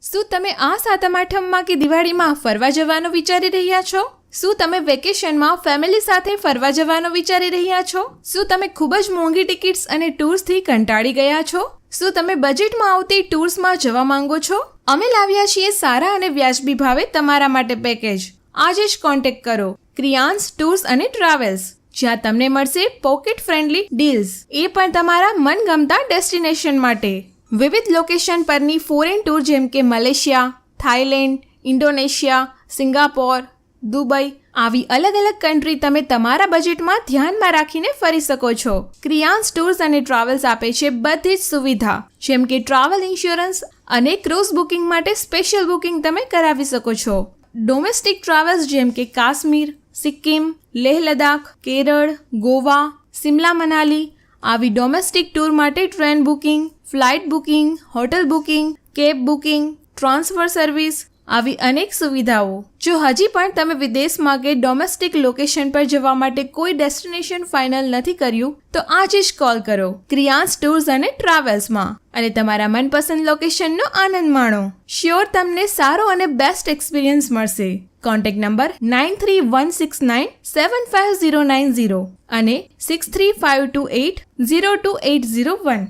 શું તમે આ સાતમ આઠમમાં કે દિવાળીમાં ફરવા જવાનું વિચારી રહ્યા છો? શું તમે વેકેશનમાં ફેમિલી સાથે ફરવા જવાનું વિચારી રહ્યા છો? શું તમે ખૂબ જ મોંઘી ટિકિટ્સ અને ટૂર્સથી કંટાળી ગયા છો? શું તમે બજેટમાં આવતી ટૂર્સમાં જવા માંગો છો? અમે લાવ્યા છીએ સારા અને વ્યાજબી ભાવે તમારા માટે પેકેજ. આજે જ કોન્ટેક્ટ કરો ક્રિયાન્સ ટૂર્સ અને ટ્રાવેલ્સ, જ્યાં તમને મળશે પોકેટ ફ્રેન્ડલી ડીલ્સ, એ પણ તમારા મનગમતા ડેસ્ટિનેશન માટે. વિવિધ લોકેશન પરની ફોરેન ટૂર જેમ કે Malaysia, Thailand, Indonesia, Singapore, Dubai આવી અલગ અલગ કન્ટ્રી તમે તમારા બજેટમાં ધ્યાનમાં રાખીને ફરી શકો છો. ક્રિયાન્સ ટૂર્સ અને ટ્રાવેલ્સ આપે છે બધી જ સુવિધા, જેમ કે ટ્રાવેલ ઇન્સ્યોરન્સ અને ક્રૂઝ બુકિંગ માટે સ્પેશિયલ બુકિંગ તમે કરાવી શકો છો. ડોમેસ્ટિક ટ્રાવેલ્સ જેમ કે કાશ્મીર, સિક્કિમ, લેહ લદ્દાખ, કેરળ, ગોવા, સિમલા મનાલી આવી ડોમેસ્ટિક ટૂર માટે train booking, flight booking, hotel booking, cab booking, transfer service આવી અનેક સુવિધાઓ. જો હજી પણ તમે વિદેશમાં કે ડોમેસ્ટિક લોકેશન પર જવા માટે કોઈ ડેસ્ટિનેશન ફાઇનલ નથી કર્યું, તો આજે જ કોલ કરો ક્રિયાન્સ ટૂર્સ અને ટ્રાવેલ્સમાં અને તમારા મનપસંદ લોકેશનનો આનંદ માણો. શ્યોર તમને સારો અને બેસ્ટ એક્સપિરિયન્સ મળશે. કોન્ટેક્ટ નંબર 9316975090 અને 6352802801.